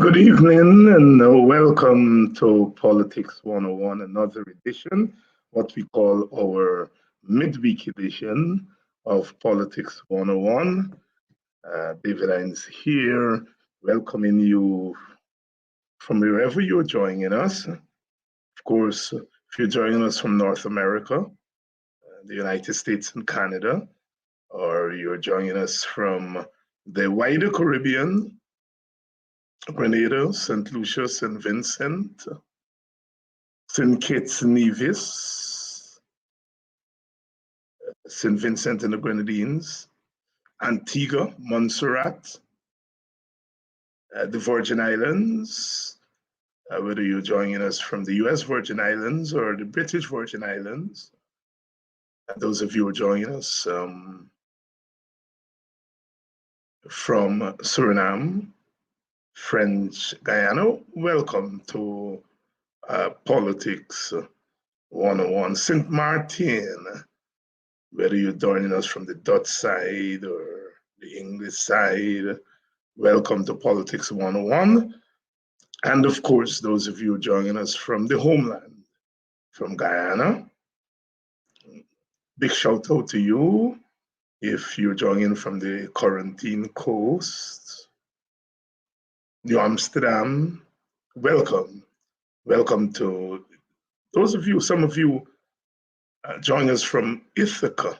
Good evening and welcome to Politics 101, another edition, what we call our midweek edition of Politics 101. David Hines here, welcoming you from wherever you're joining us. Of course, if you're joining us from North America, the United States and Canada, or you're joining us from the wider Caribbean, Grenada, St. Lucia, St. Vincent, St. Kitts and Nevis, St. Vincent and the Grenadines, Antigua, Montserrat, the Virgin Islands, whether you're joining us from the US Virgin Islands or the British Virgin Islands, and those of you who are joining us from Suriname, French Guyana, welcome to Politics 101. St. Martin, whether you're joining us from the Dutch side or the English side, welcome to Politics 101. And of course, those of you joining us from the homeland, from Guyana, big shout out to you. If you're joining from the Quarantine Coast, New Amsterdam, welcome. Welcome to those of you, some of you join us from Ithaca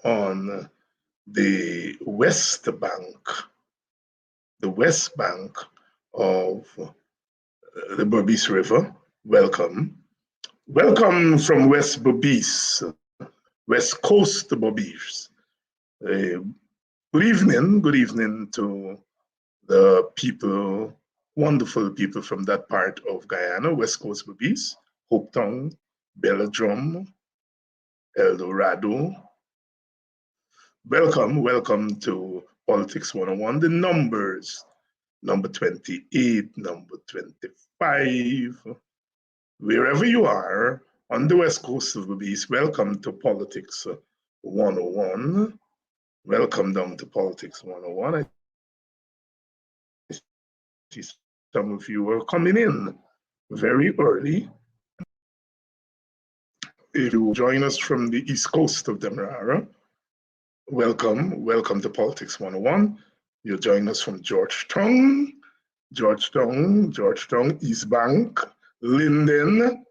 on the west bank of the Berbice River. Welcome. Welcome from West Berbice, West Coast Berbice. Good evening to the people, wonderful people from that part of Guyana, West Coast Berbice, Hopetown, Belladrum, El Dorado. Welcome to Politics 101. The numbers, number 28, number 25. Wherever you are on the West Coast of Berbice, welcome to Politics 101. Welcome down to Politics 101. I see some of you are coming in very early. If you join us from the East Coast of Demerara, welcome to Politics 101. You're joining us from Georgetown, East Bank, Linden.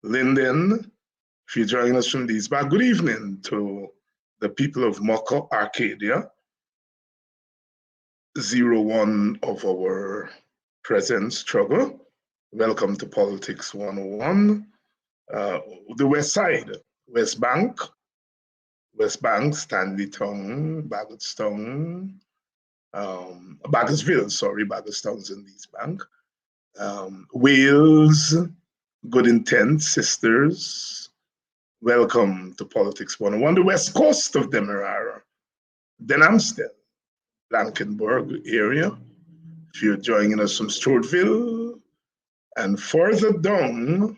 If you're joining us from the East Bank, good evening to the people of Mocha, Arcadia, 01 of our present struggle. Welcome to Politics 101. The West Side, West Bank, Stanleytown, Baggotstown, Baggotsville's in the East Bank. Wales, Good Intent, Sisters. Welcome to Politics 101. The West Coast of Demerara, Denhamsted, Blankenburg area. If you're joining us from Stewartville, and further down,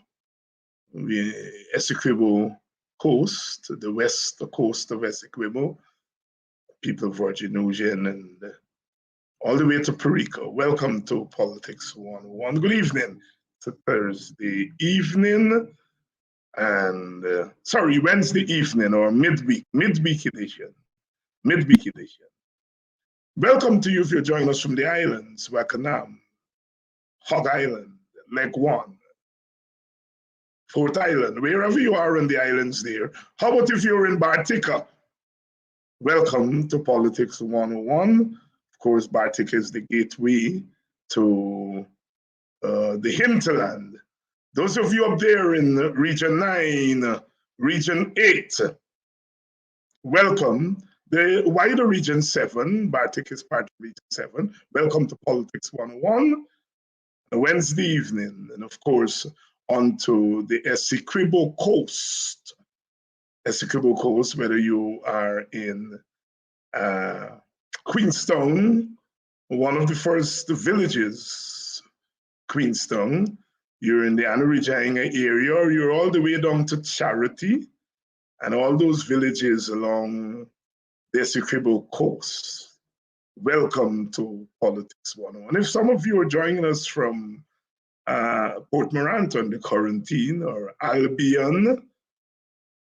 Essequibo Coast, the west coast of Essequibo, people of Virgin Ocean, and all the way to Perico. Welcome to Politics 101. Good evening. It's a Thursday evening, and Wednesday evening or midweek edition. Welcome to you if you're joining us from the islands, Wakanam, Hog Island, Leg One, Fort Island, wherever you are on the islands there. How about if you're in Bartica? Welcome to Politics 101. Of course, Bartica is the gateway to the hinterland. Those of you up there in Region 9, Region 8, welcome. The wider Region 7, Bartica is part of Region 7. Welcome to Politics 101, a Wednesday evening. And of course, onto the Essequibo Coast. Whether you are in Queenstown, one of the first villages, Queenstown, you're in the Anna Regina area, or you're all the way down to Charity, and all those villages along the Essequibo Coast. welcome to Politics 101. If some of you are joining us from Port Morenton, the quarantine, or Albion,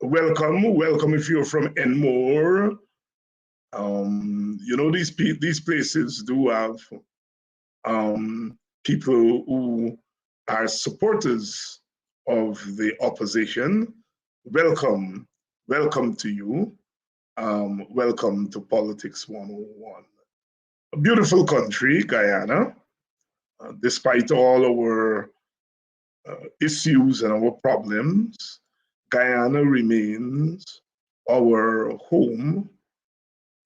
welcome if you're from Enmore. You know, these places do have people who are supporters of the opposition. Welcome to you. Welcome to Politics 101. A beautiful country, Guyana. Despite all our issues and our problems, Guyana remains our home,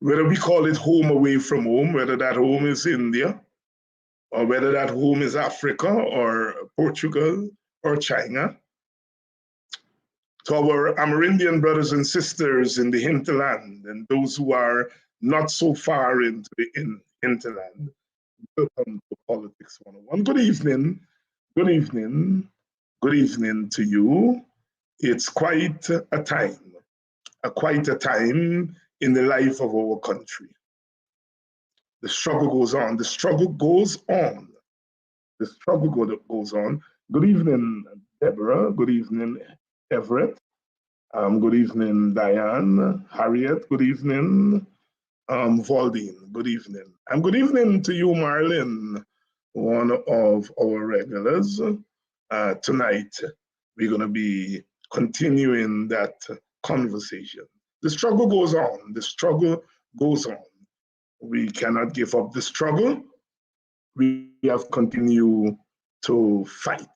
whether we call it home away from home, whether that home is India, or whether that home is Africa or Portugal or China. To our Amerindian brothers and sisters in the hinterland and those who are not so far into the hinterland, welcome to Politics 101. Good evening, good evening, good evening to you. It's quite a time in the life of our country. The struggle goes on, the struggle goes on, the struggle goes on. Good evening, Deborah. Good evening, Everett. Good evening, Diane, Harriet. Good evening, Valdine. Good evening. And good evening to you, Marlene, one of our regulars. Tonight, we're going to be continuing that conversation. The struggle goes on. The struggle goes on. We cannot give up the struggle. We have continued to fight.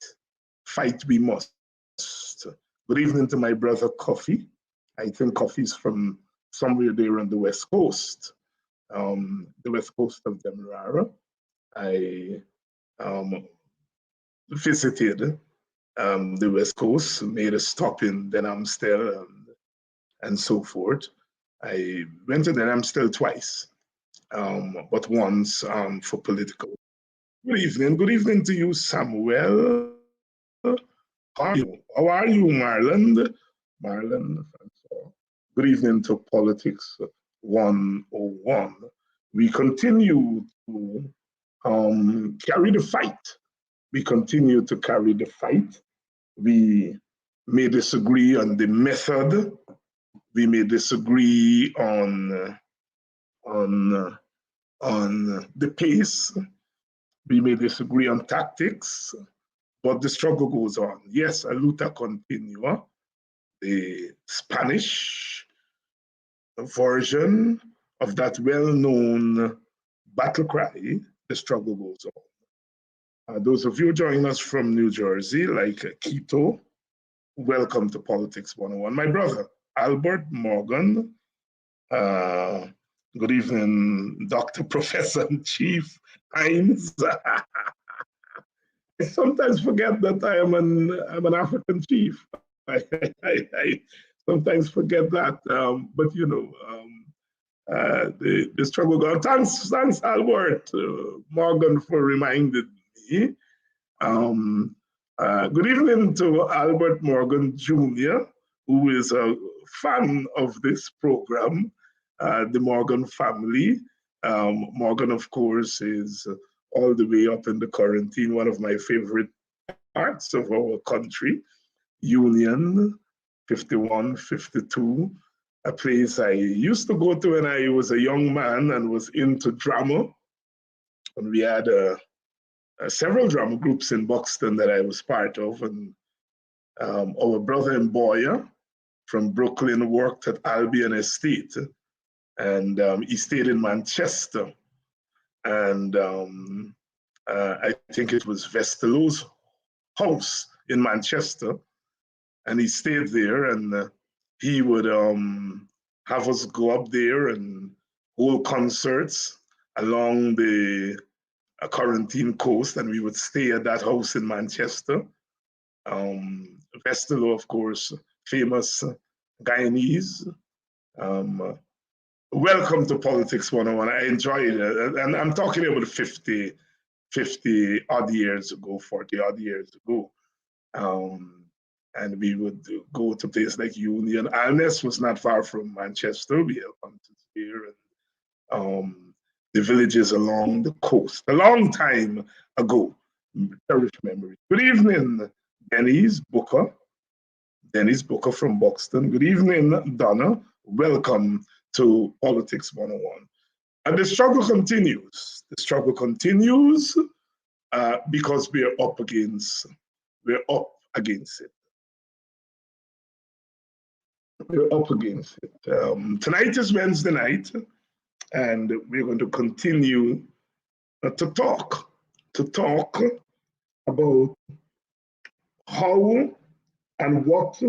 Fight we must. Good evening to my brother Coffee. I think Coffee's from somewhere there on the West Coast, the West Coast of Demerara. I visited the West Coast, made a stop in Den Amstel and so forth. I went to Den Amstel twice, but once for political. Good evening to you, Samuel. How are you, Marlon? Marlon, good evening to Politics 101. We continue to carry the fight. We continue to carry the fight. We may disagree on the method. We may disagree on the pace. We may disagree on tactics, but the struggle goes on. Yes, a luta continua, the Spanish version of that well-known battle cry, the struggle goes on. Those of you joining us from New Jersey, like Quito, welcome to Politics 101. My brother, Albert Morgan. Good evening, Dr. Professor and Chief Hines. I sometimes forget that I'm an African chief. I sometimes forget that, but you know, the struggle goes. Thanks, Albert Morgan, for reminding me. Good evening to Albert Morgan Jr., who is a fan of this program, the Morgan family. Morgan, of course, is all the way up in the quarantine, one of my favorite parts of our country, Union 51, 52, a place I used to go to when I was a young man and was into drama. And we had several drama groups in Buxton that I was part of. And our brother Mboya from Brooklyn worked at Albion Estate. And he stayed in Manchester. And I think it was Vestelo's house in Manchester. And he stayed there, and he would have us go up there and hold concerts along the quarantine coast, and we would stay at that house in Manchester. Vestelo, of course, famous Guyanese. Welcome to Politics 101. I enjoyed it. And I'm talking about 50 odd years ago, 40 odd years ago. And we would go to places like Union. Alness was not far from Manchester. We had hunters here. And the villages along the coast, a long time ago. Cherished memory. Good evening, Dennis Booker. Dennis Booker from Buxton. Good evening, Donna. Welcome to Politics 101. And the struggle continues. The struggle continues because we're up against it. We're up against it. Tonight is Wednesday night, and we're going to continue to talk about how and what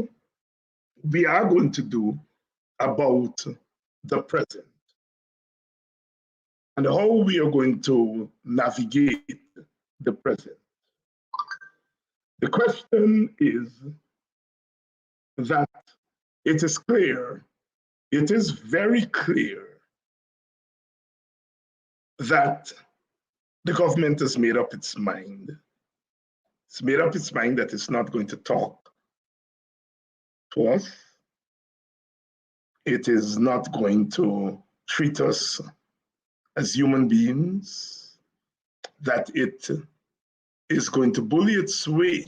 we are going to do about the present and how we are going to navigate the present. The question is that it is clear, it is very clear that the government has made up its mind. It's made up its mind that it's not going to talk to us. It is not going to treat us as human beings, that it is going to bully its way.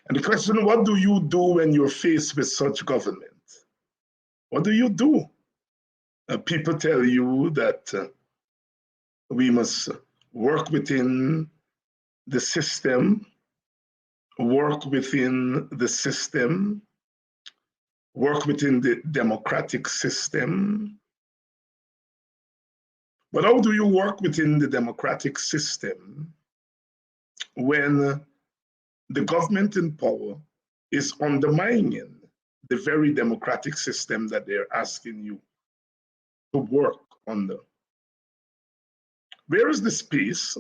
And the question, what do you do when you're faced with such government? What do you do? People tell you that we must work within the system, work within the system, work within the democratic system. But how do you work within the democratic system when the government in power is undermining the very democratic system that they're asking you to work under? Where is the space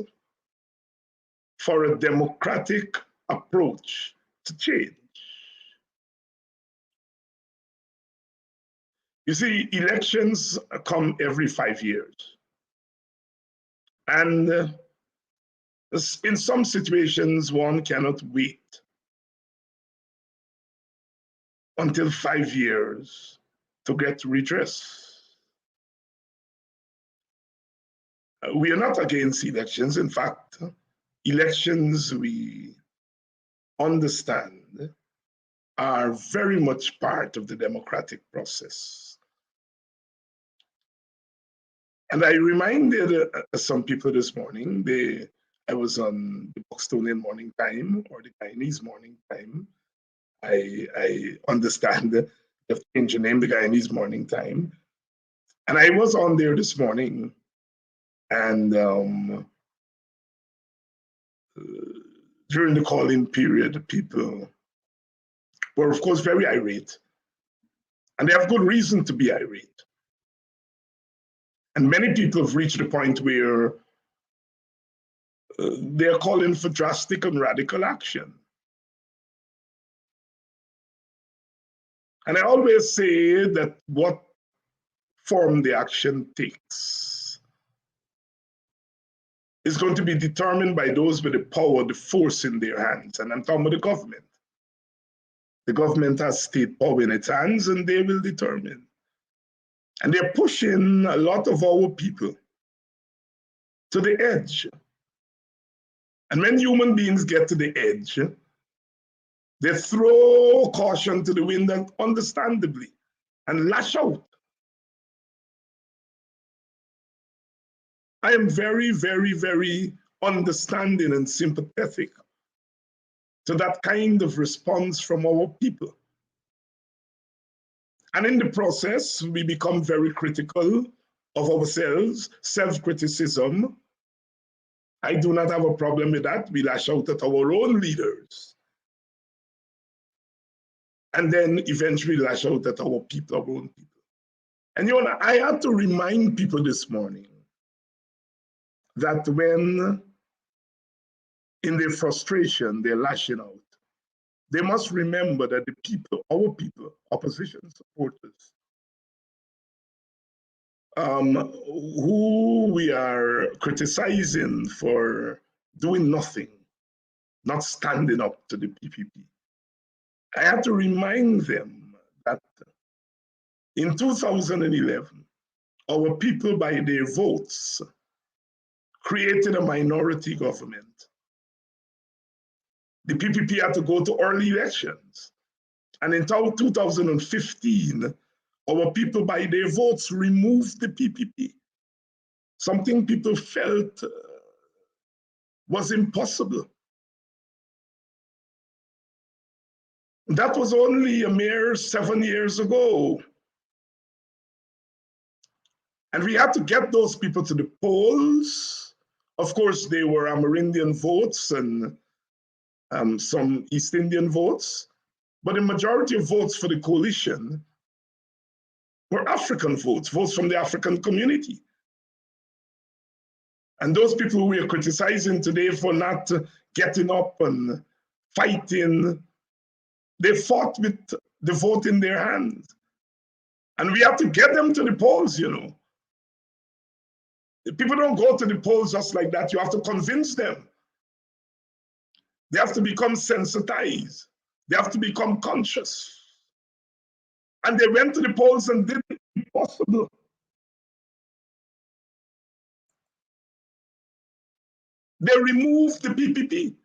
for a democratic approach to change? You see, elections come every 5 years. And in some situations, one cannot wait until 5 years to get redress. We are not against elections. In fact, elections, we understand, are very much part of the democratic process. And I reminded some people this morning, I was on the Buxtonian Morning Time or the Guyanese Morning Time. I understand they've changed the name, the Guyanese Morning Time. And I was on there this morning, and during the call-in period, people were, of course, very irate. And they have good reason to be irate. And many people have reached a point where they're calling for drastic and radical action. And I always say that what form the action takes is going to be determined by those with the power, the force in their hands. And I'm talking about the government. The government has state power in its hands, and they will determine. And they're pushing a lot of our people to the edge. And when human beings get to the edge, they throw caution to the wind, and understandably, and lash out. I am very, very, very understanding and sympathetic to that kind of response from our people. And in the process, we become very critical of ourselves, self-criticism. I do not have a problem with that. We lash out at our own leaders. And then eventually lash out at our people, our own people. And you know, I had to remind people this morning that when in their frustration, they're lashing out, they must remember that the people, our people, opposition supporters, who we are criticizing for doing nothing, not standing up to the PPP. I have to remind them that in 2011, our people by their votes created a minority government. The PPP had to go to early elections. And in 2015, our people by their votes removed the PPP. Something people felt was impossible. That was only a mere 7 years ago. And we had to get those people to the polls. Of course, they were Amerindian votes and some East Indian votes, but the majority of votes for the coalition were African votes, votes from the African community. And those people who we are criticizing today for not getting up and fighting, they fought with the vote in their hands. And we have to get them to the polls, you know. People don't go to the polls just like that. You have to convince them. They have to become sensitized. They have to become conscious. And they went to the polls and did the impossible. They removed the PPP.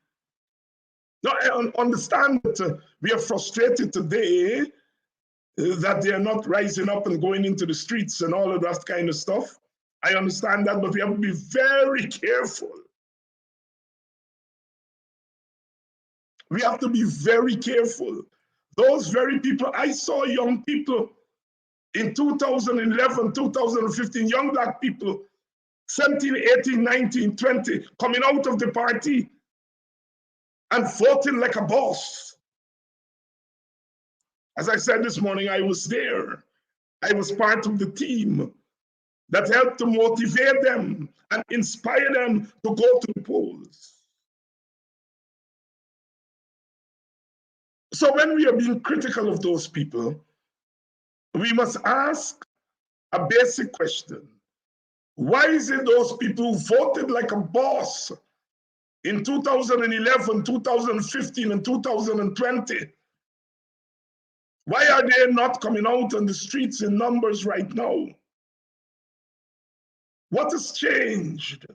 Now, I understand that we are frustrated today that they are not rising up and going into the streets and all of that kind of stuff. I understand that, but we have to be very careful. We have to be very careful. Those very people, I saw young people in 2011, 2015, young Black people, 17, 18, 19, 20, coming out of the party and voting like a boss. As I said this morning, I was there. I was part of the team that helped to motivate them and inspire them to go to the polls. So when we are being critical of those people, we must ask a basic question. Why is it those people who voted like a boss in 2011, 2015, and 2020, why are they not coming out on the streets in numbers right now? What has changed?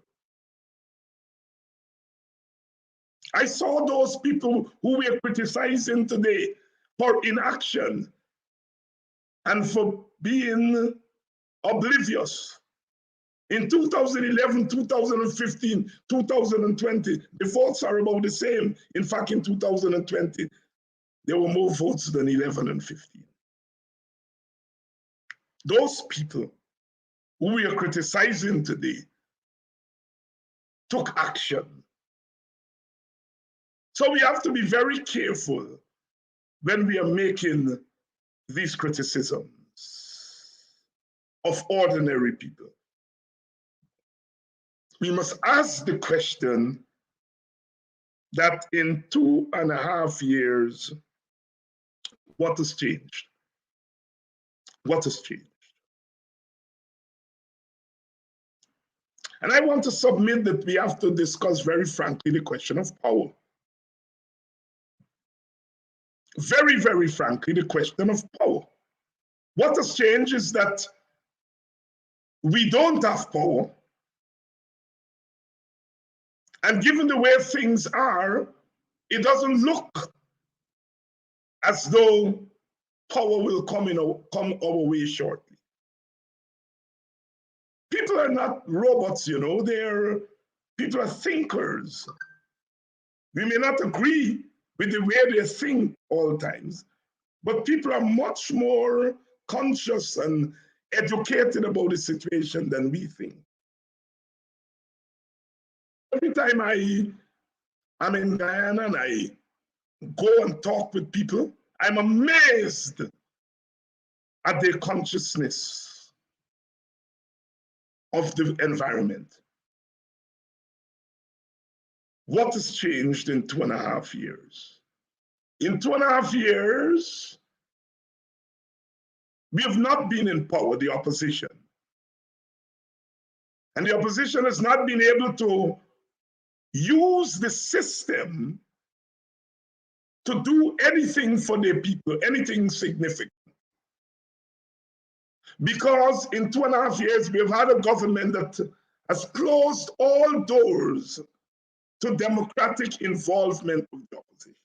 I saw those people who we are criticizing today for inaction and for being oblivious. In 2011, 2015, 2020, the votes are about the same. In fact, in 2020, there were more votes than 11 and 15. Those people who we are criticizing today took action. So we have to be very careful when we are making these criticisms of ordinary people. We must ask the question that in 2.5 years, what has changed? What has changed? And I want to submit that we have to discuss very frankly the question of power. Very, very frankly, the question of power. What has changed is that we don't have power. And given the way things are, it doesn't look as though power will come our way shortly. People are not robots, you know, people are thinkers. We may not agree with the way they think all times, but people are much more conscious and educated about the situation than we think. Every time I'm in Guyana and I go and talk with people, I'm amazed at their consciousness of the environment. What has changed in 2.5 years? In 2.5 years, we have not been in power, the opposition. And the opposition has not been able to use the system to do anything for their people, anything significant. Because in 2.5 years, we've had a government that has closed all doors to democratic involvement of the opposition.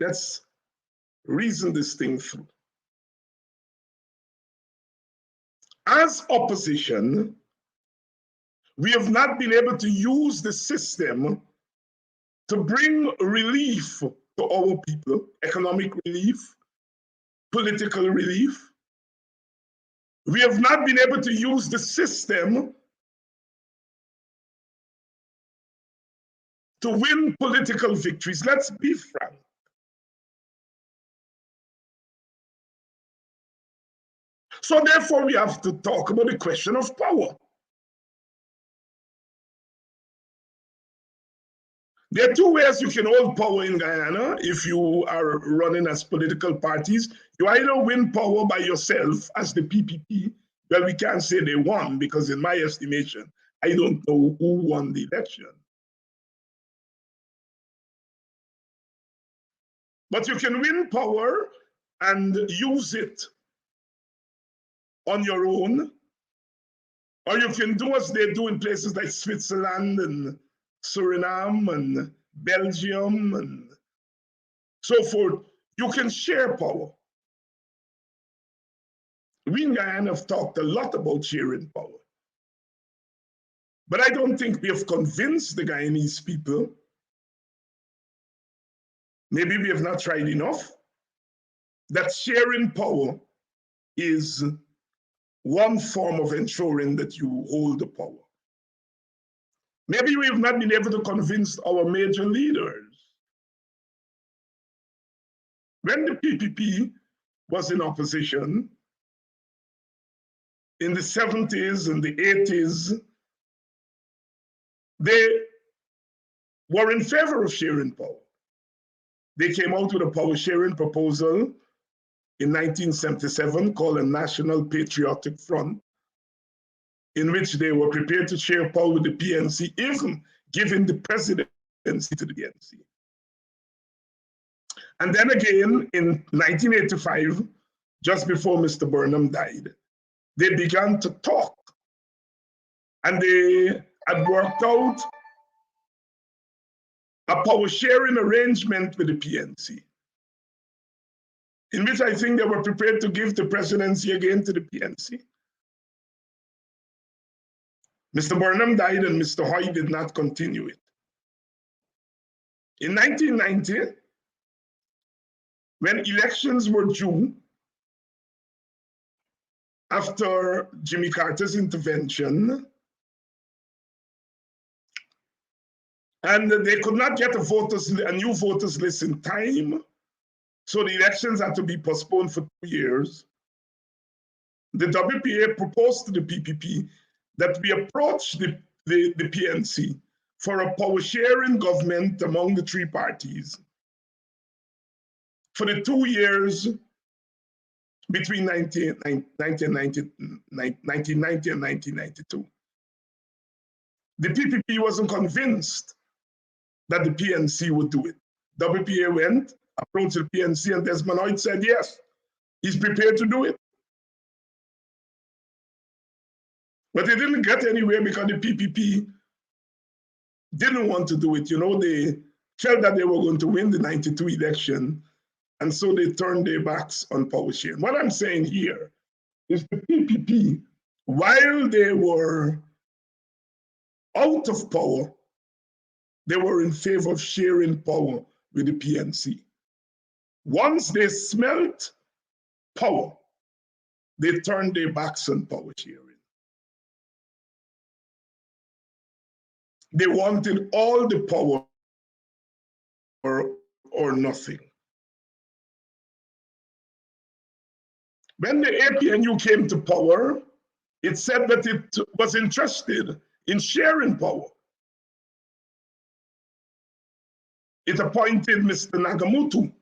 Let's reason this thing through. As opposition, we have not been able to use the system to bring relief to our people, economic relief, political relief. We have not been able to use the system to win political victories. Let's be frank. So therefore, we have to talk about the question of power. There are two ways you can hold power in Guyana if you are running as political parties. You either win power by yourself as the PPP. Well, we can't say they won because in my estimation, I don't know who won the election. But you can win power and use it on your own, or you can do as they do in places like Switzerland and Suriname and Belgium and so forth. You can share power. We in Guyana have talked a lot about sharing power. But I don't think we have convinced the Guyanese people. Maybe we have not tried enough, that sharing power is one form of ensuring that you hold the power. Maybe we have not been able to convince our major leaders. When the PPP was in opposition in the 70s and the 80s, they were in favor of sharing power. They came out with a power sharing proposal in 1977 called a National Patriotic Front, in which they were prepared to share power with the PNC, even giving the presidency to the PNC. And then again, in 1985, just before Mr. Burnham died, they began to talk. And they had worked out a power sharing arrangement with the PNC, in which I think they were prepared to give the presidency again to the PNC. Mr. Burnham died and Mr. Hoy did not continue it. In 1990, when elections were due, after Jimmy Carter's intervention, and they could not get a new voters list in time, so the elections had to be postponed for 2 years. The WPA proposed to the PPP that we approach the PNC for a power sharing government among the three parties for the 2 years between 1990 and 1992. The PPP wasn't convinced that the PNC would do it. WPA went, approached the PNC, and Desmond Hoyt said yes, he's prepared to do it. But they didn't get anywhere because the PPP didn't want to do it. You know, they felt that they were going to win the 92 election, and so they turned their backs on power sharing. What I'm saying here is the PPP, while they were out of power, they were in favor of sharing power with the PNC. Once they smelt power, they turned their backs on power sharing. They wanted all the power or nothing. When the APNU came to power, it said that it was interested in sharing power. It appointed Mr. Nagamutu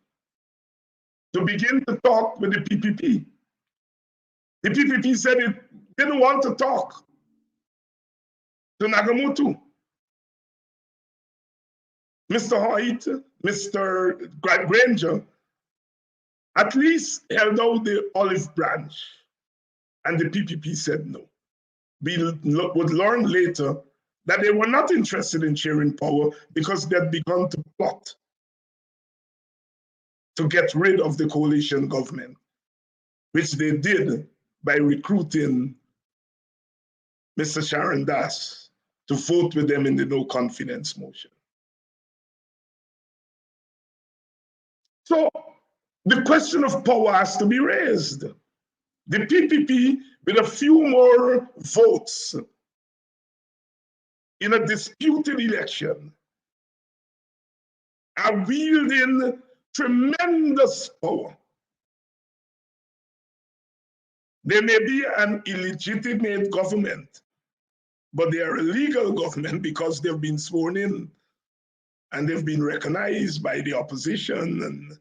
to begin to talk with the PPP. The PPP said it didn't want to talk to Nagamutu. Mr. Hoyt, Mr. Granger at least held out the olive branch, and the PPP said no. We would learn later that they were not interested in sharing power because they had begun to plot to get rid of the coalition government, which they did by recruiting Mr. Sharon Das to vote with them in the no confidence motion. So the question of power has to be raised. The PPP, with a few more votes in a disputed election, are wielding tremendous power. They may be an illegitimate government, but they are a legal government because they've been sworn in and they've been recognized by the opposition and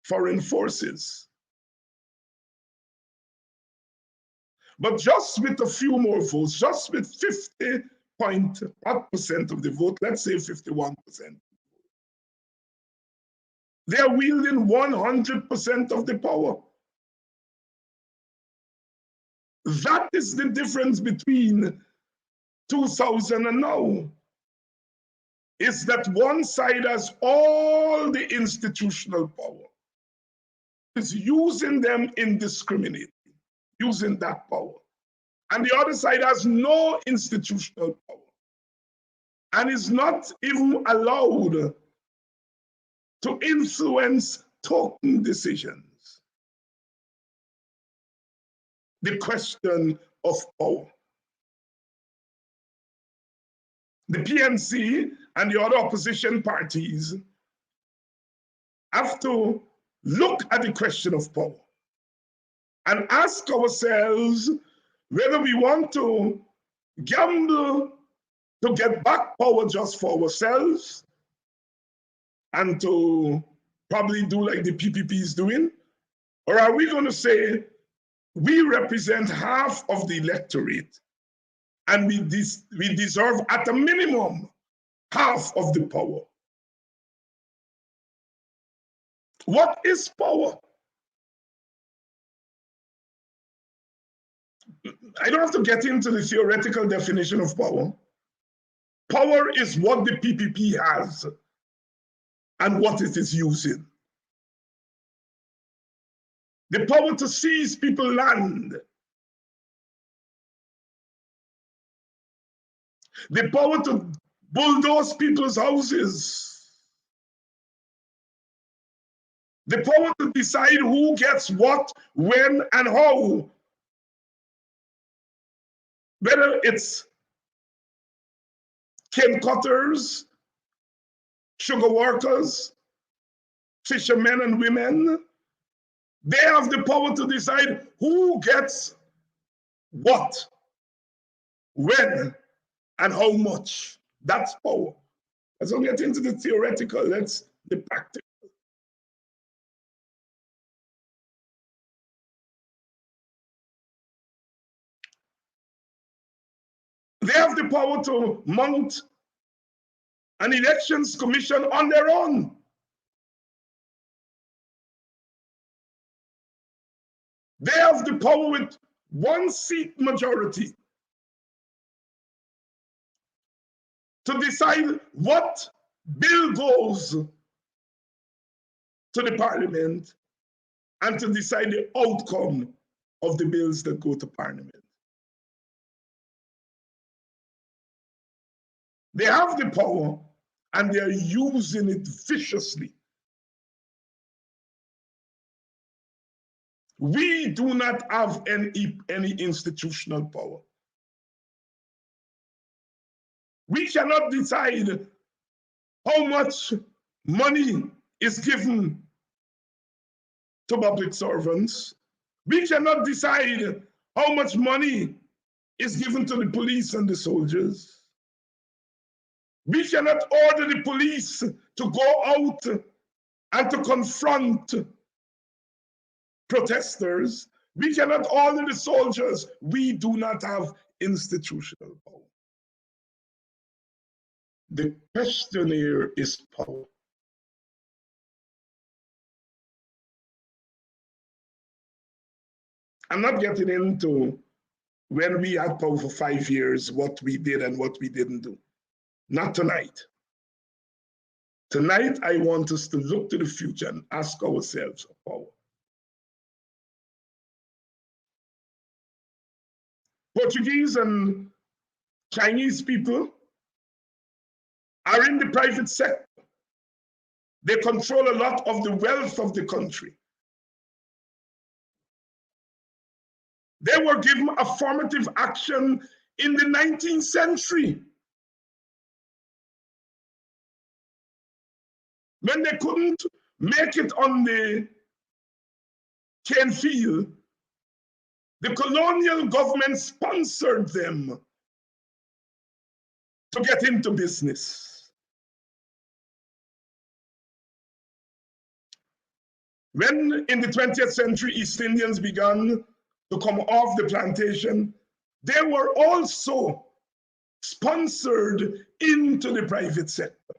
foreign forces. But just with a few more votes, just with 50% of the vote, let's say 51%, they are wielding 100% of the power. That is the difference between 2000 and now, is that one side has all the institutional power, is using them indiscriminately, using that power. And the other side has no institutional power and is not even allowed to influence token decisions. The question of power. The PNC and the other opposition parties have to look at the question of power and ask ourselves whether we want to gamble to get back power just for ourselves and to probably do like the PPP is doing, or are we going to say we represent half of the electorate and we deserve at a minimum half of the power? What is power? I don't have to get into the theoretical definition of power. Power is what the PPP has and what it is using. The power to seize people's land. The power to bulldoze people's houses. The power to decide who gets what, when, and how. Whether it's cane cutters, sugar workers, fishermen and women, they have the power to decide who gets what, when, and how much. That's power. Let's not get into the theoretical, let's the practical. They have the power to mount an elections commission on their own. They have the power with 1-seat majority to decide what bill goes to the parliament and to decide the outcome of the bills that go to parliament. They have the power and they are using it viciously. We do not have any institutional power. We cannot decide how much money is given to public servants. We cannot decide how much money is given to the police and the soldiers. We cannot order the police to go out and to confront protesters. We cannot order the soldiers. We do not have institutional power. The question here is power. I'm not getting into when we had power for 5 years, what we did and what we didn't do. Not tonight. Tonight, I want us to look to the future and ask ourselves for power. Portuguese and Chinese people are in the private sector. They control a lot of the wealth of the country. They were given affirmative action in the 19th century. When they couldn't make it on the cane field, the colonial government sponsored them to get into business. When in the 20th century East Indians began to come off the plantation, they were also sponsored into the private sector.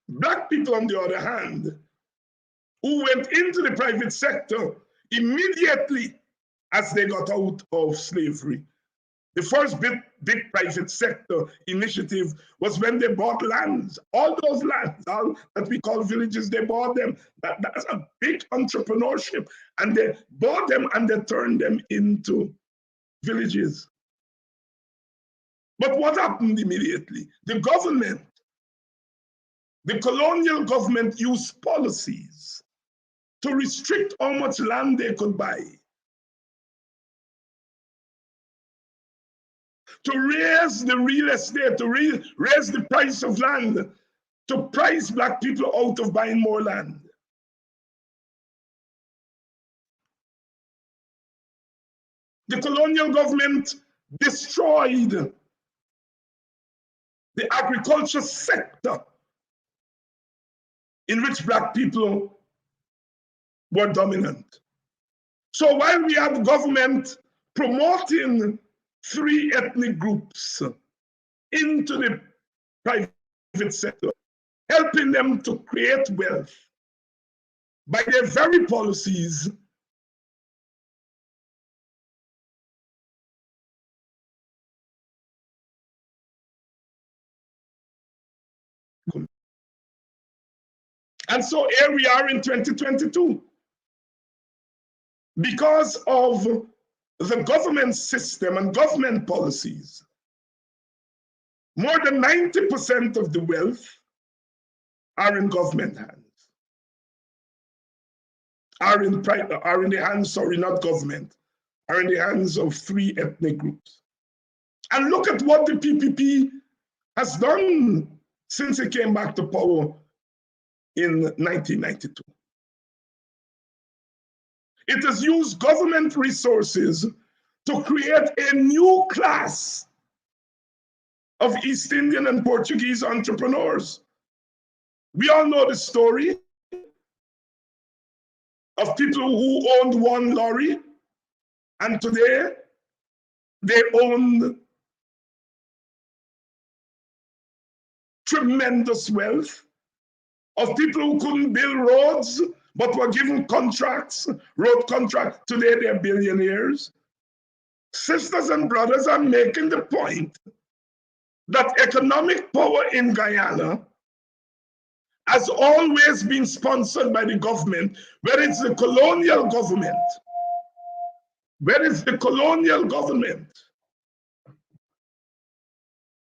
Black people, on the other hand, who went into the private sector immediately as they got out of slavery. The first big private sector initiative was when they bought lands. All those lands, all that we call villages, they bought them. That's a big entrepreneurship. And they bought them and they turned them into villages. But what happened immediately? The government, the colonial government, used policies to restrict how much land they could buy, to raise the real estate, to raise the price of land, to price Black people out of buying more land. The colonial government destroyed the agriculture sector in which Black people were dominant. So while we have government promoting 3 ethnic groups into the private sector, helping them to create wealth by their very policies, and so here we are in 2022. Because of the government system and government policies, more than 90% of the wealth are in government hands. Are in the hands, sorry, not government, are in the hands of 3 ethnic groups. And look at what the PPP has done since it came back to power in 1992. It has used government resources to create a new class of East Indian and Portuguese entrepreneurs. We all know the story of people who owned 1 lorry, and today they own tremendous wealth, of people who couldn't build roads but were given contracts, road contracts. Today they're billionaires. Sisters and brothers are making the point that economic power in Guyana has always been sponsored by the government, whether it's the colonial government,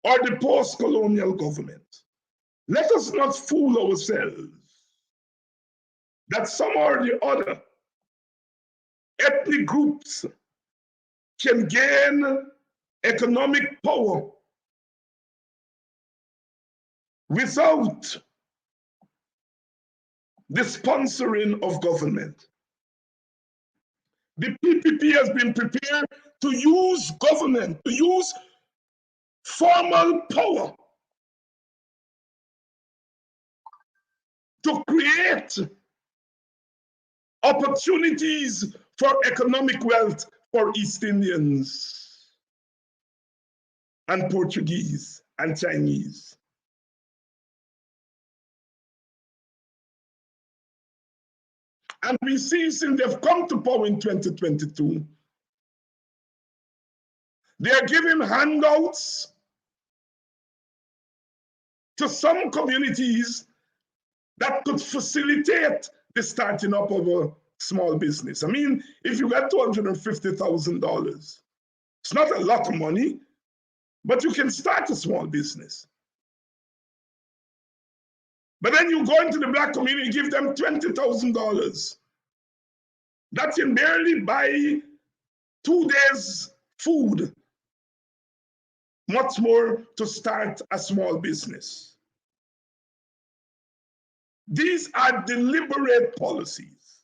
or the post-colonial government. Let us not fool ourselves that some or the other ethnic groups can gain economic power without the sponsoring of government. The PPP has been prepared to use government, to use formal power to create opportunities for economic wealth for East Indians and Portuguese and Chinese. And we see since they've come to power in 2022, they are giving handouts to some communities that could facilitate the starting up of a small business. I mean, if you got $250,000, it's not a lot of money, but you can start a small business. But then you go into the Black community, give them $20,000. That can barely buy 2 days' food, much more to start a small business. These are deliberate policies.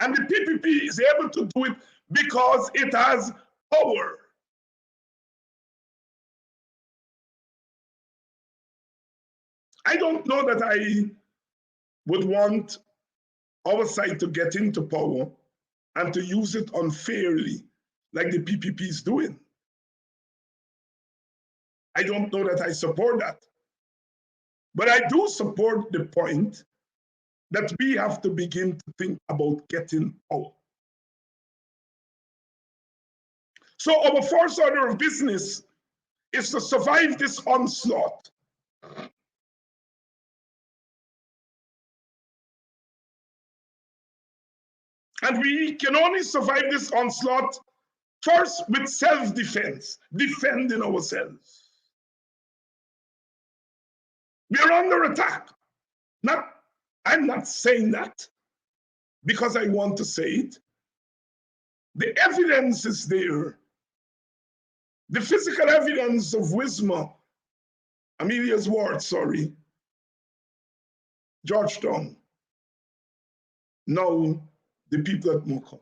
And the PPP is able to do it because it has power. I don't know that I would want our side to get into power and to use it unfairly like the PPP is doing. I don't know that I support that. But I do support the point that we have to begin to think about getting power. So our first order of business is to survive this onslaught. And we can only survive this onslaught first with self-defense, defending ourselves. We are under attack. I'm not saying that because I want to say it. The evidence is there. The physical evidence of Wismar, Amelia's ward, Georgetown, now the people at Mocha.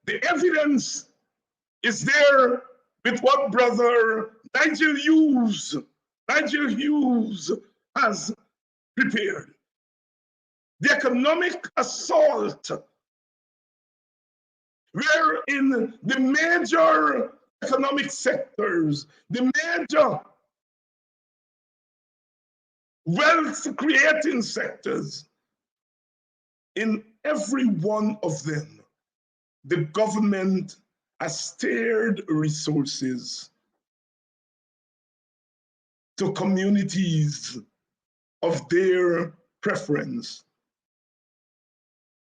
The evidence is there with what Brother Nigel Hughes has prepared. The economic assault, where in the major economic sectors, the major wealth creating sectors, in every one of them, the government has steered resources to communities of their preference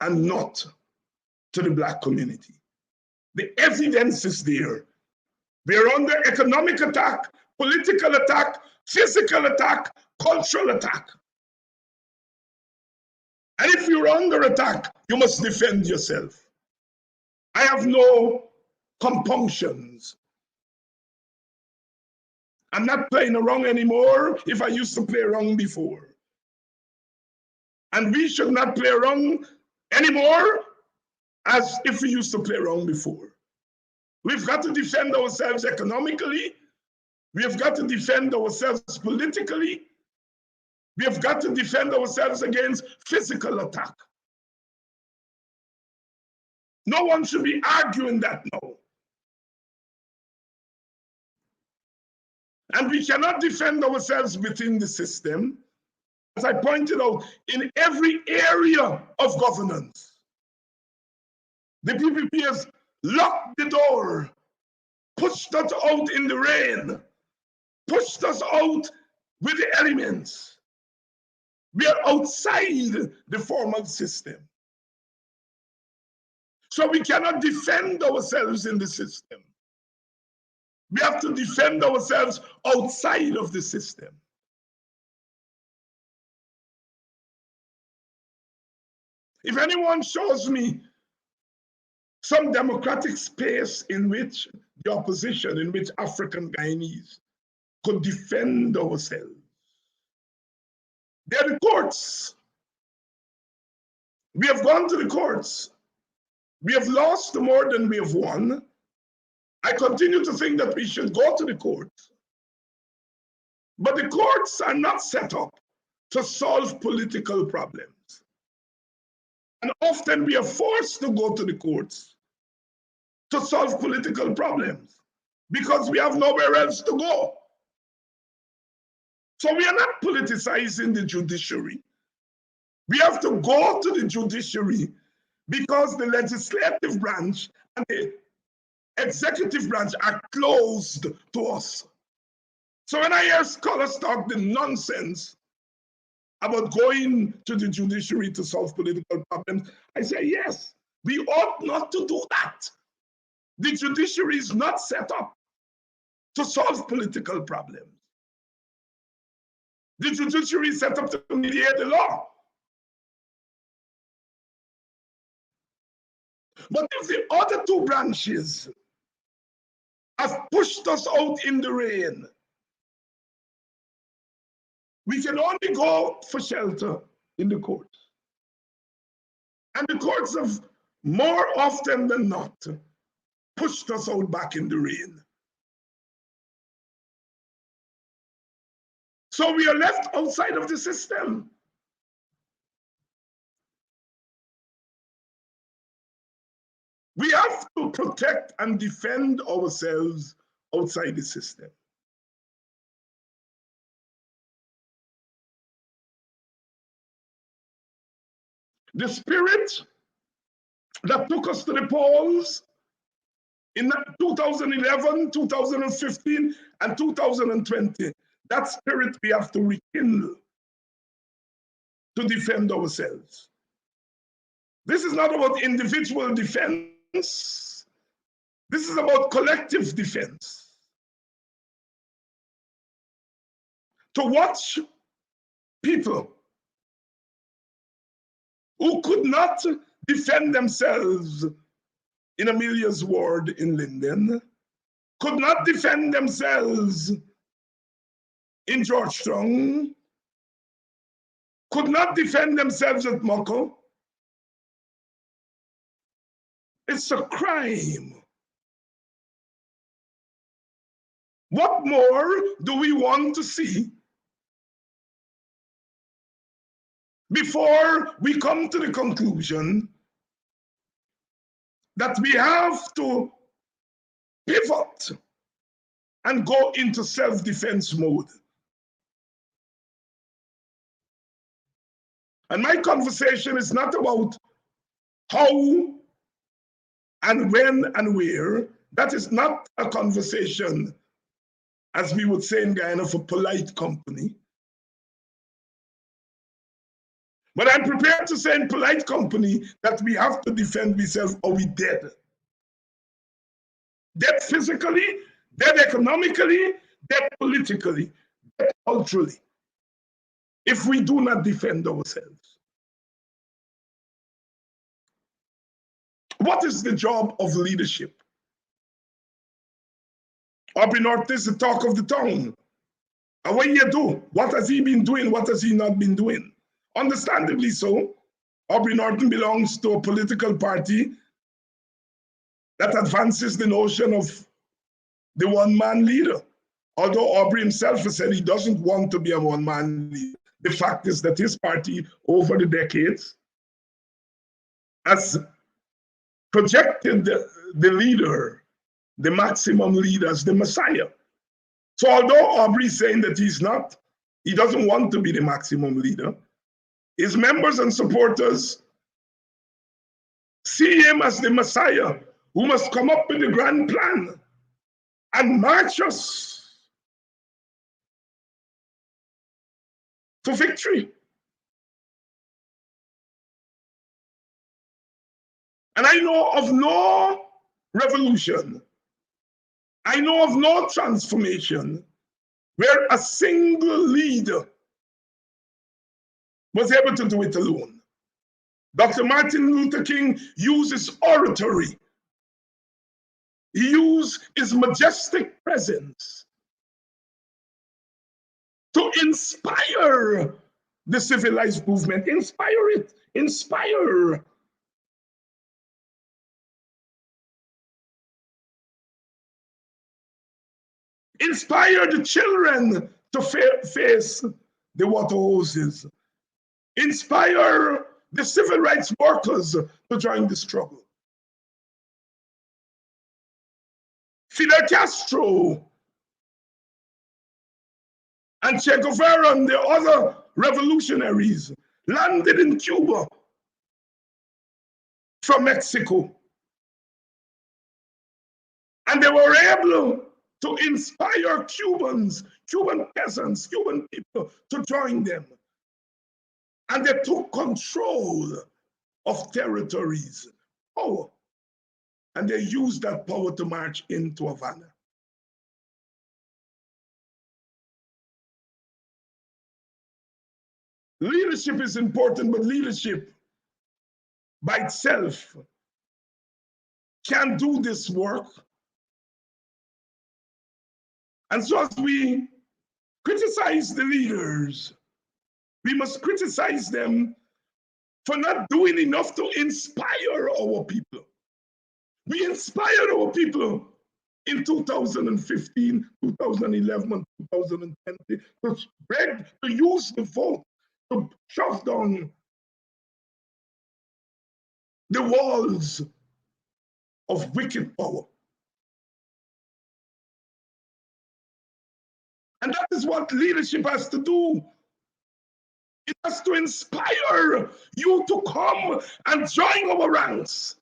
and not to the Black community. The evidence is there. We are under economic attack, political attack, physical attack, cultural attack. And if you're under attack, you must defend yourself. I have no compunctions. I'm not playing around anymore if I used to play around before. And we should not play around anymore as if we used to play around before. We've got to defend ourselves economically. We have got to defend ourselves politically. We have got to defend ourselves against physical attack. No one should be arguing that now. And we cannot defend ourselves within the system, as I pointed out, in every area of governance. The PPP has locked the door, pushed us out in the rain, pushed us out with the elements. We are outside the formal system. So we cannot defend ourselves in the system. We have to defend ourselves outside of the system. If anyone shows me some democratic space in which the opposition, in which African Guyanese could defend ourselves, they're the courts. We have gone to the courts. We have lost more than we have won. I continue to think that we should go to the courts. But the courts are not set up to solve political problems. And often we are forced to go to the courts to solve political problems because we have nowhere else to go. So we are not politicizing the judiciary. We have to go to the judiciary because the legislative branch and the executive branch are closed to us. So when I hear scholars talk the nonsense about going to the judiciary to solve political problems, I say, yes, we ought not to do that. The judiciary is not set up to solve political problems. The judiciary is set up to mediate the law. But if the other two branches have pushed us out in the rain, we can only go for shelter in the courts. And the courts have more often than not pushed us out back in the rain. So we are left outside of the system. We have to protect and defend ourselves outside the system. The spirit that took us to the polls in 2011, 2015, and 2020, that spirit we have to rekindle to defend ourselves. This is not about individual defense. This is about collective defense. To watch people who could not defend themselves in Amelia's ward in Linden, could not defend themselves in Georgetown, could not defend themselves at Moko. It's a crime. What more do we want to see before we come to the conclusion that we have to pivot and go into self-defense mode? And my conversation is not about how and when and where. That is not a conversation, as we would say in Guyana, for polite company. But I'm prepared to say in polite company that we have to defend ourselves or we dead. Dead physically, dead economically, dead politically, dead culturally, if we do not defend ourselves. What is the job of leadership? Aubrey Norton is the talk of the town. And what you do? What has he been doing? What has he not been doing? Understandably so. Aubrey Norton belongs to a political party that advances the notion of the one-man leader. Although Aubrey himself has said he doesn't want to be a one-man leader. The fact is that his party, over the decades, has projected the leader, the maximum leader, as the Messiah. So although Aubrey is saying that he doesn't want to be the maximum leader, his members and supporters see him as the Messiah who must come up with a grand plan and march us to victory. And I know of no revolution, I know of no transformation where a single leader was able to do it alone. Dr. Martin Luther King uses oratory. He used his majestic presence to inspire the civilized movement, inspire it, inspire. Inspire the children to face the water hoses. Inspire the civil rights workers to join the struggle. Fidel Castro and Che Guevara and the other revolutionaries landed in Cuba from Mexico. And they were able to inspire Cubans, Cuban peasants, Cuban people to join them. And they took control of territories, power. And they used that power to march into Havana. Leadership is important, but leadership by itself can't do this work. And so as we criticize the leaders, we must criticize them for not doing enough to inspire our people. We inspired our people in 2015, 2011, and 2020 to spread, to use the vote to shove down the walls of wicked power. And that is what leadership has to do. It has to inspire you to come and join our ranks.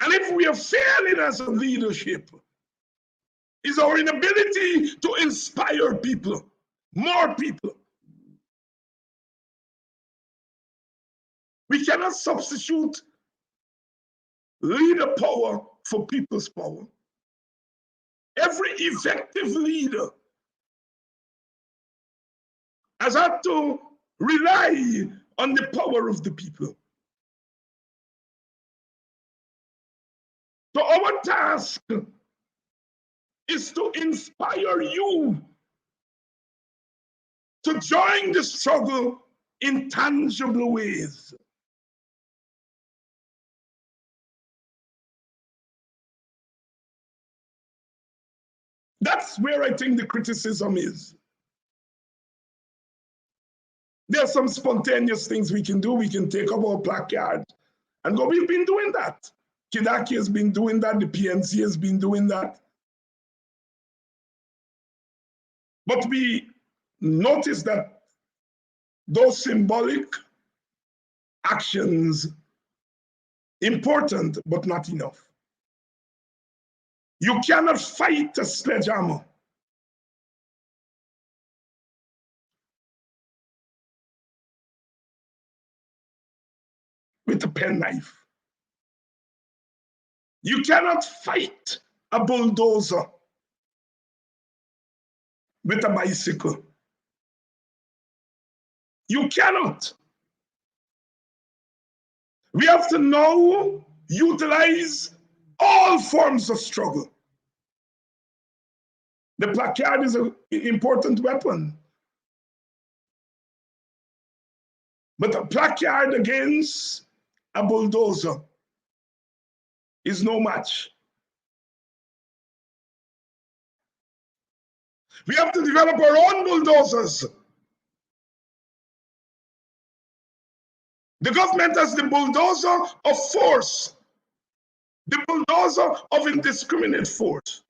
And if we are failing as a leadership, is our inability to inspire people, more people. We cannot substitute leader power for people's power. Every effective leader has had to rely on the power of the people. So our task is to inspire you to join the struggle in tangible ways. That's where I think the criticism is. There are some spontaneous things we can do. We can take up our placard and go. We've been doing that. Kidaki has been doing that. The PNC has been doing that. But we notice that those symbolic actions, important, but not enough. You cannot fight a sledgehammer with a penknife. You cannot fight a bulldozer with a bicycle. You cannot. We have to now utilize all forms of struggle. The placard is an important weapon. But a placard against a bulldozer is no match. We have to develop our own bulldozers. The government has the bulldozer of force, the bulldozer of indiscriminate force.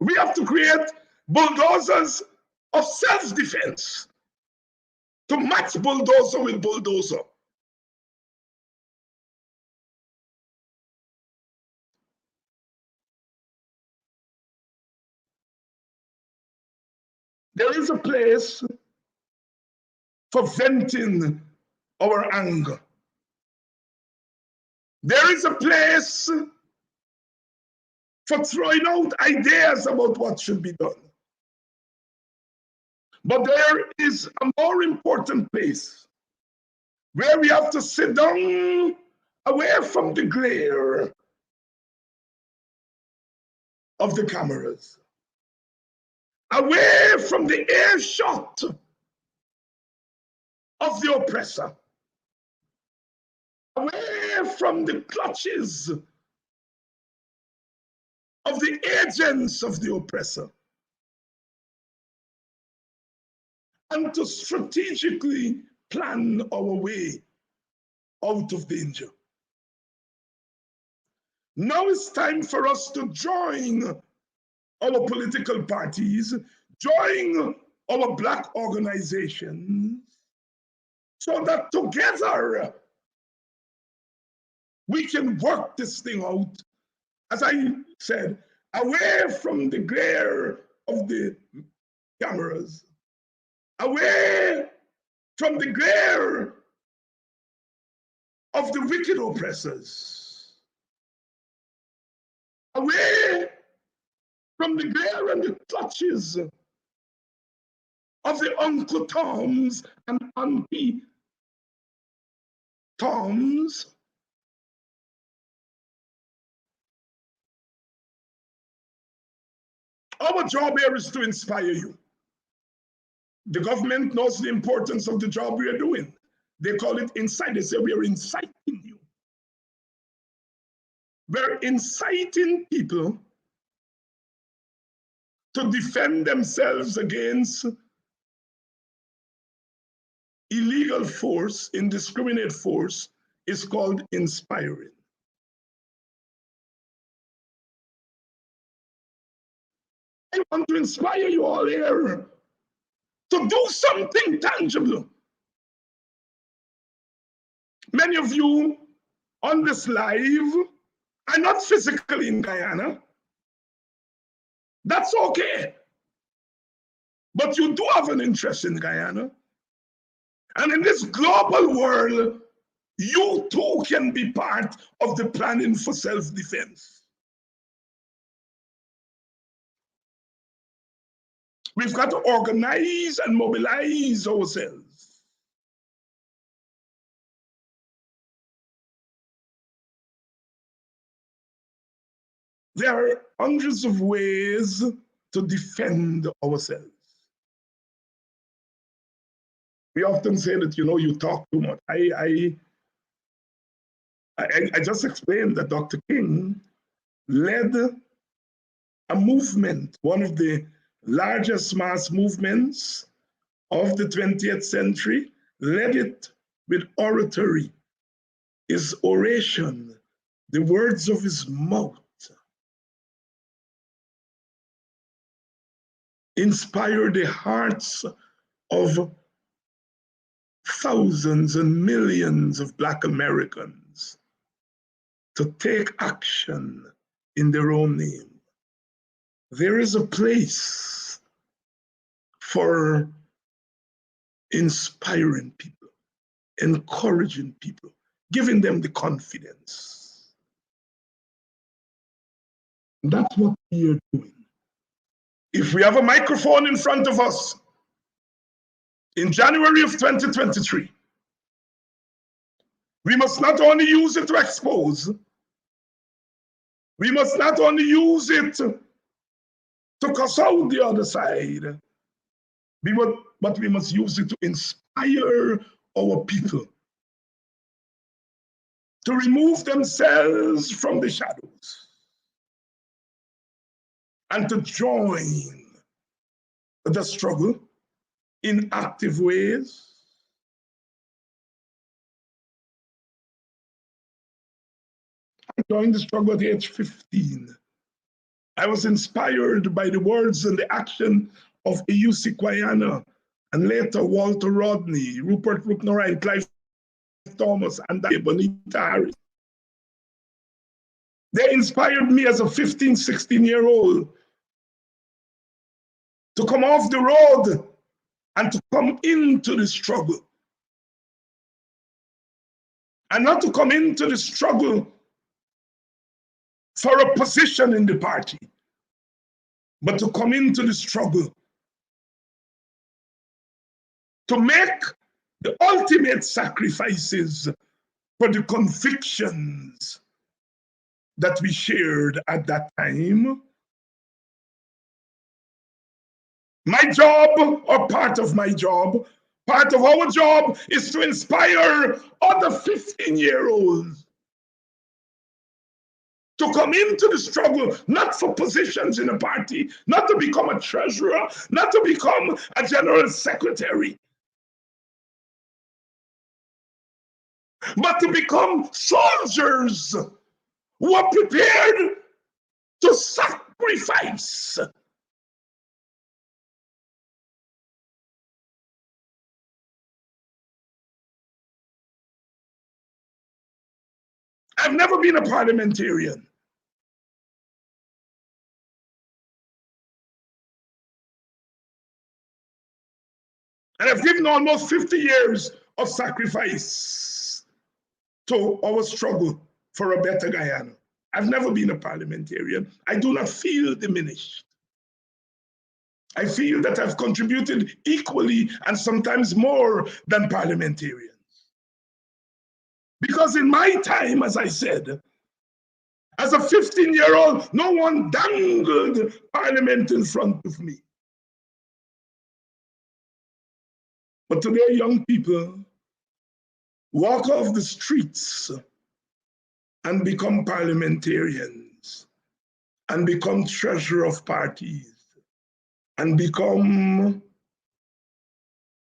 We have to create bulldozers of self-defense to match bulldozer with bulldozer. There is a place for venting our anger. There is a place for throwing out ideas about what should be done. But there is a more important place where we have to sit down away from the glare of the cameras, away from the earshot of the oppressor, away from the clutches of the agents of the oppressor, and to strategically plan our way out of danger. Now it's time for us to join our political parties, join our Black organizations, so that together we can work this thing out, as I said, away from the glare of the cameras, away from the glare of the wicked oppressors, away from the glare and the clutches of the Uncle Toms and Auntie Toms. Our job here is to inspire you. The government knows the importance of the job we are doing. They call it incite. They say we are inciting you. We're inciting people to defend themselves against illegal force, indiscriminate force, is called inspiring. I want to inspire you all here to do something tangible. Many of you on this live are not physically in Guyana. That's okay. But you do have an interest in Guyana. And in this global world, you too can be part of the planning for self-defense. We've got to organize and mobilize ourselves. There are hundreds of ways to defend ourselves. We often say that, you talk too much. I just explained that Dr. King led a movement, one of the largest mass movements of the 20th century, led it with oratory, his oration, the words of his mouth, inspired the hearts of thousands and millions of Black Americans to take action in their own name. There is a place for inspiring people, encouraging people, giving them the confidence. That's what we are doing. If we have a microphone in front of us in January of 2023, we must not only use it to expose, we must not only use it to cuss out the other side, but we must use it to inspire our people to remove themselves from the shadows and to join the struggle in active ways. I joined the struggle at age 15. I was inspired by the words and the action of Eussi Quayana, and later Walter Rodney, Rupert Brooke-Norine, Clive Thomas, and Bonita Harris. They inspired me as a 15, 16-year-old to come off the road and to come into the struggle. And not to come into the struggle for a position in the party, but to come into the struggle to make the ultimate sacrifices for the convictions that we shared at that time. My job, or part of my job, part of our job, is to inspire other 15-year-olds to come into the struggle, not for positions in a party, not to become a treasurer, not to become a general secretary, but to become soldiers who are prepared to sacrifice. I've never been a parliamentarian. And I've given almost 50 years of sacrifice to our struggle for a better Guyana. I've never been a parliamentarian. I do not feel diminished. I feel that I've contributed equally and sometimes more than parliamentarians. Because in my time, as I said, as a 15-year-old, no one dangled parliament in front of me. But today, young people walk off the streets and become parliamentarians and become treasurer of parties and become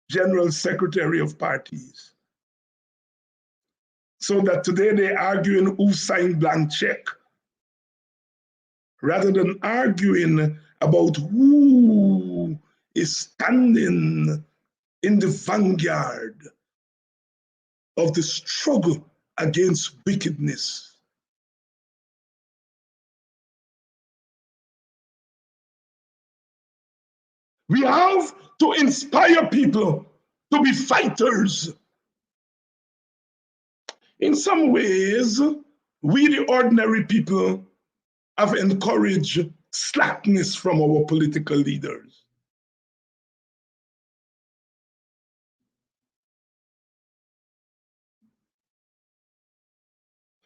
general secretary of parties. So that today they're arguing who signed blank check rather than arguing about who is standing in the vanguard of the struggle against wickedness. We have to inspire people to be fighters. In some ways, we, the ordinary people, have encouraged slackness from our political leaders.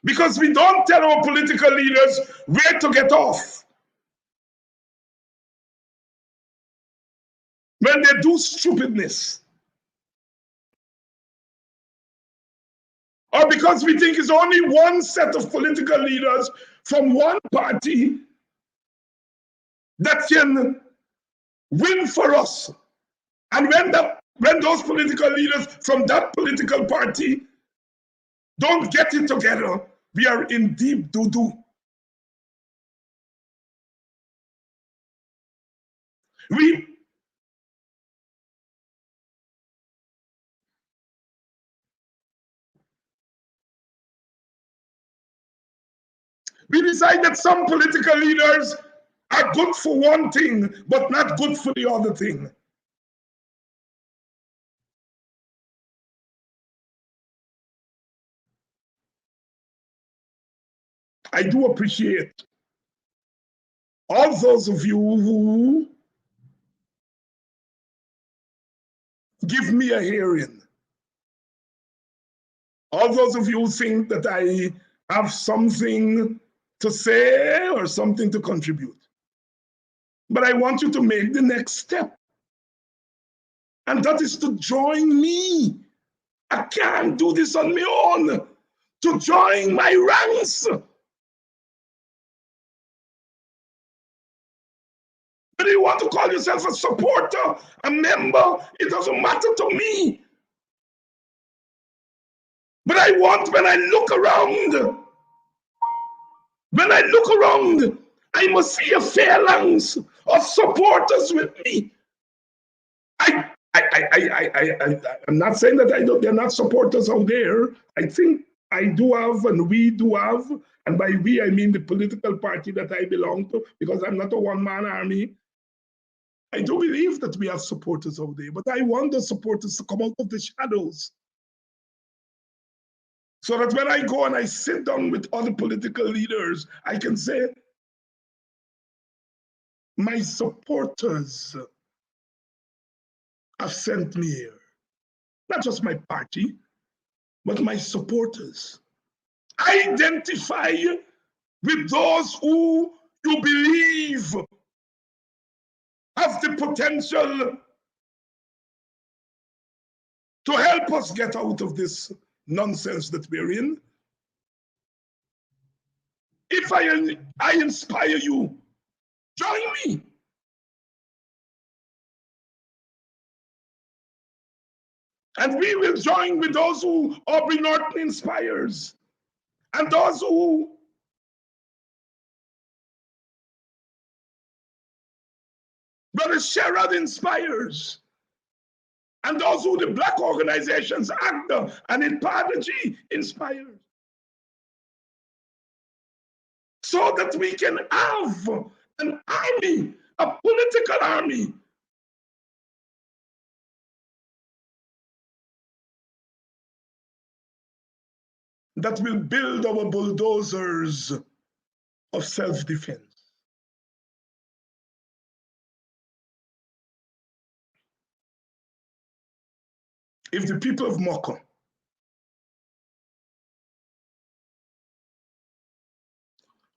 Because we don't tell our political leaders where to get off when they do stupidness. Or because we think it's only one set of political leaders from one party that can win for us. And when those political leaders from that political party don't get it together, we are in deep doo-doo. We decide that some political leaders are good for one thing, but not good for the other thing. I do appreciate all those of you who give me a hearing. All those of you who think that I have something to say or something to contribute. But I want you to make the next step. And that is to join me. I can't do this on my own. To join my ranks. Whether you want to call yourself a supporter, a member, it doesn't matter to me. But I want, when I look around, I must see a phalanx of supporters with me. I'm not saying that they're not supporters out there. I think I do have, and we do have, and by we, I mean the political party that I belong to, because I'm not a one-man army. I do believe that we have supporters out there, but I want the supporters to come out of the shadows. So that when I go and I sit down with other political leaders, I can say, my supporters have sent me here. Not just my party, but my supporters. Identify with those who you believe have the potential to help us get out of this nonsense that we're in. If I inspire you, join me. And we will join with those who Aubrey Norton inspires and those who Brother Sherrod inspires. And those who the black organizations, ACDA and INPADG, inspires. So that we can have an army, a political army, that will build our bulldozers of self-defense. If the people of Moko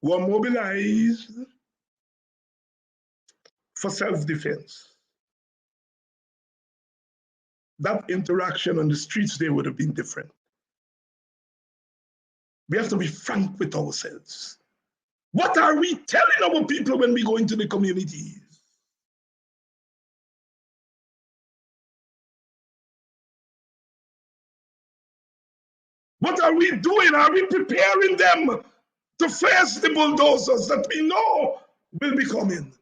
were mobilized for self-defense, that interaction on the streets there would have been different. We have to be frank with ourselves. What are we telling our people when we go into the communities? What are we doing? Are we preparing them to face the bulldozers that we know will be coming?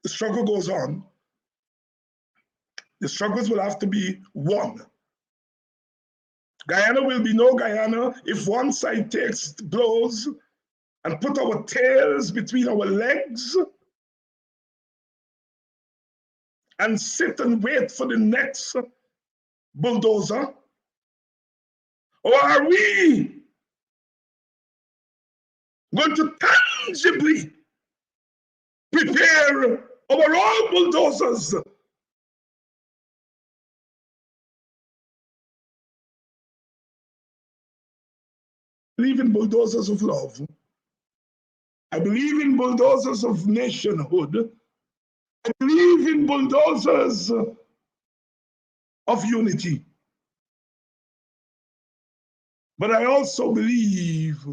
The struggle goes on. The struggles will have to be won. Guyana will be no Guyana if one side takes blows and put our tails between our legs and sit and wait for the next bulldozer. Or are we going to tangibly prepare our own bulldozers? I believe in bulldozers of love. I believe in bulldozers of nationhood. I believe in bulldozers of unity. But I also believe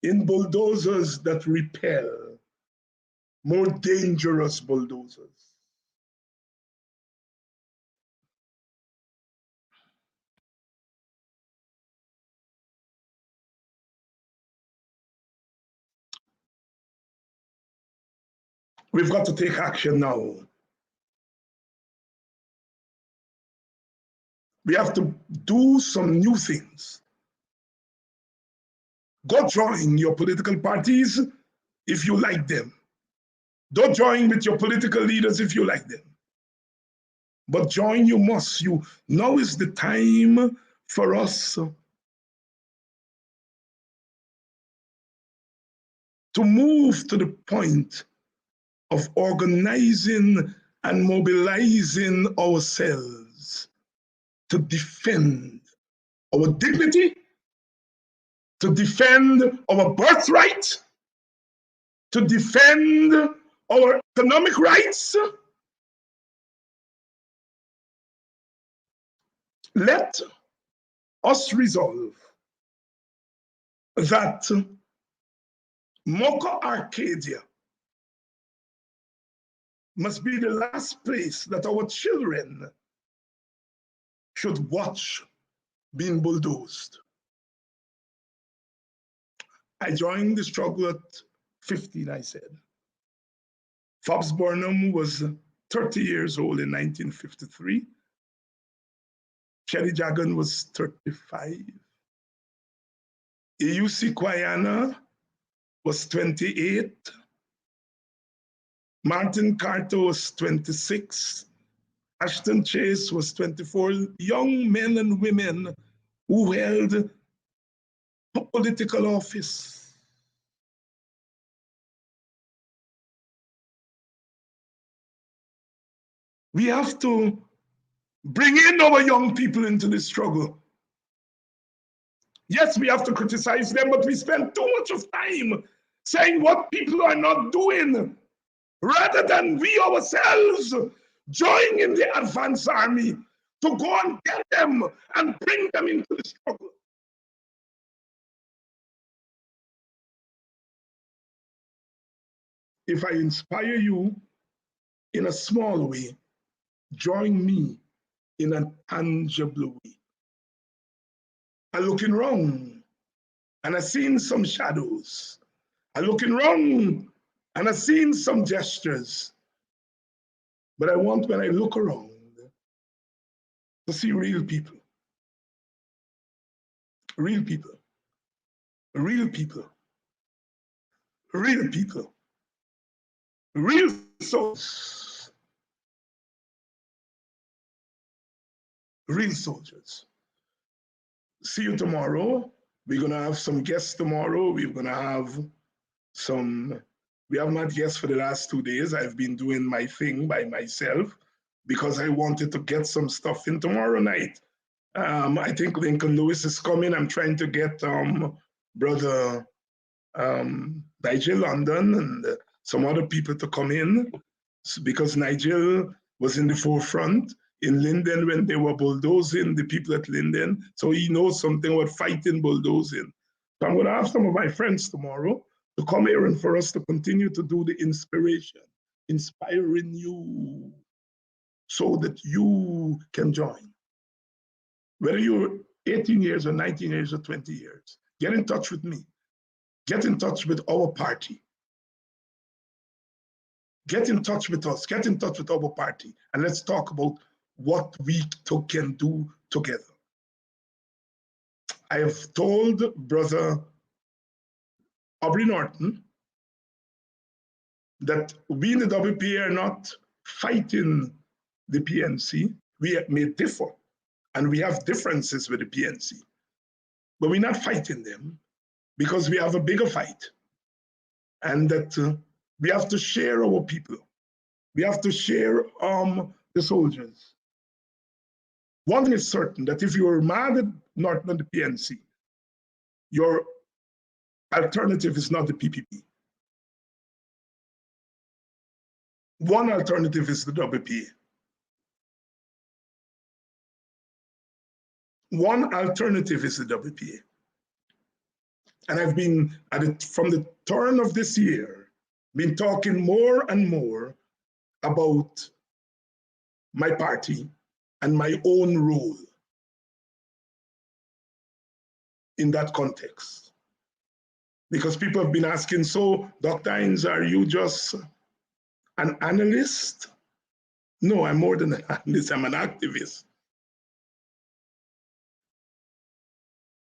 in bulldozers that repel, more dangerous bulldozers. We've got to take action now. We have to do some new things. Go join your political parties if you like them. Don't join with your political leaders if you like them. But join you must. Now is the time for us to move to the point of organizing and mobilizing ourselves to defend our dignity, to defend our birthright, to defend our economic rights. Let us resolve that Moko Arcadia must be the last place that our children should watch being bulldozed. I joined the struggle at 15, I said. Fobbs Burnham was 30 years old in 1953. Shelly Jagan was 35. Eusi Kwayana was 28. Martin Carter was 26. Ashton Chase was 24. Young men and women who held political office. We have to bring in our young people into this struggle. Yes, we have to criticize them, but we spend too much of time saying what people are not doing, rather than we ourselves join in the advance army to go and get them and bring them into the struggle. If I inspire you in a small way, join me in a tangible way. I'm looking around and I seen some shadows. I'm looking around and I seen some gestures. But I want, when I look around, to see real people, real people, real people, real people, real souls, real soldiers. See you tomorrow. We're gonna have some guests tomorrow. We're gonna have some, we haven't had guests for the last 2 days. I've been doing my thing by myself because I wanted to get some stuff in tomorrow night. I think Lincoln Lewis is coming. I'm trying to get brother Nigel London and some other people to come in because Nigel was in the forefront in Linden when they were bulldozing the people at Linden. So he knows something about fighting bulldozing. So I'm going to have some of my friends tomorrow to come here and for us to continue to do the inspiration, inspiring you so that you can join. Whether you're 18 years or 19 years or 20 years, get in touch with me. Get in touch with our party. Get in touch with us. Get in touch with our party. And let's talk about what we can do together. I have told Brother Aubrey Norton that we in the WPA are not fighting the PNC. We may differ and we have differences with the PNC, but we're not fighting them because we have a bigger fight, and that we have to share our people. We have to share the soldiers. One thing is certain, that if you're mad at Norton and the PNC, your alternative is not the PPP. One alternative is the WPA. One alternative is the WPA. And I've been, from the turn of this year, been talking more and more about my party and my own role in that context. Because people have been asking, so Dr. Hines, are you just an analyst? No, I'm more than an analyst, I'm an activist.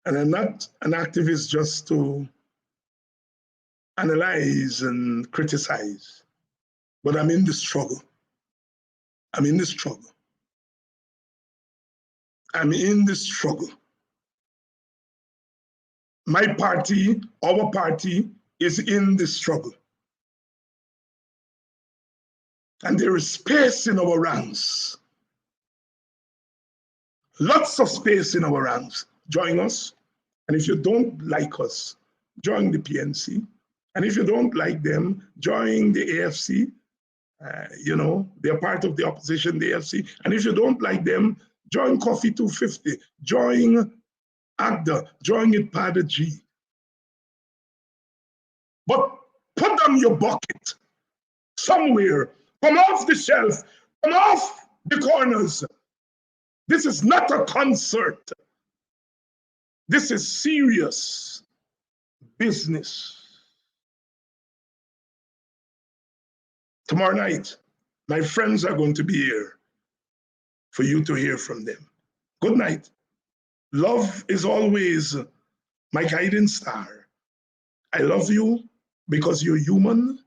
And I'm not an activist just to analyze and criticize, but I'm in the struggle. I'm in the struggle. I'm in the struggle. My party, our party, is in the struggle. And there is space in our ranks. Lots of space in our ranks. Join us. And if you don't like us, join the PNC. And if you don't like them, join the AFC. You know, they're part of the opposition, the AFC. And if you don't like them, join Coffee 250, join AGDA, join ITPADA G. But put down your bucket somewhere. Come off the shelf. Come off the corners. This is not a concert. This is serious business. Tomorrow night, my friends are going to be here for you to hear from them. Good night. Love is always my guiding star. I love you because you're human.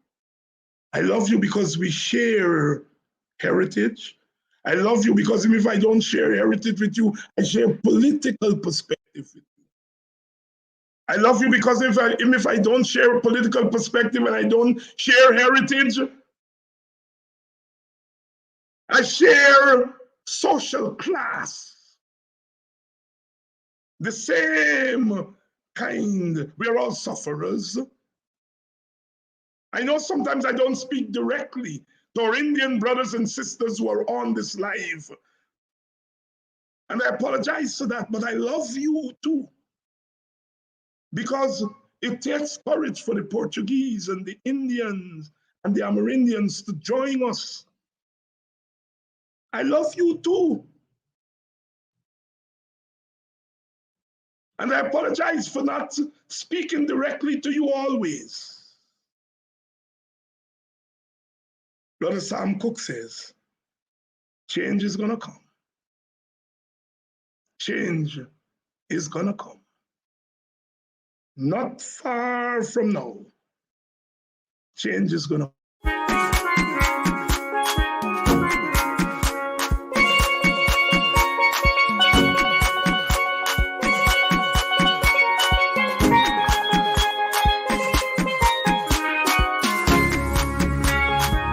I love you because we share heritage. I love you because even if I don't share heritage with you, I share political perspective with you. I love you because even if I don't share a political perspective and I don't share heritage, I share social class. The same kind. We are all sufferers. I know sometimes I don't speak directly to our Indian brothers and sisters who are on this live. And I apologize for that, but I love you too. Because it takes courage for the Portuguese and the Indians and the Amerindians to join us. I love you too. And I apologize for not speaking directly to you always. Brother Sam Cooke says, change is going to come. Change is going to come. Not far from now, change is going to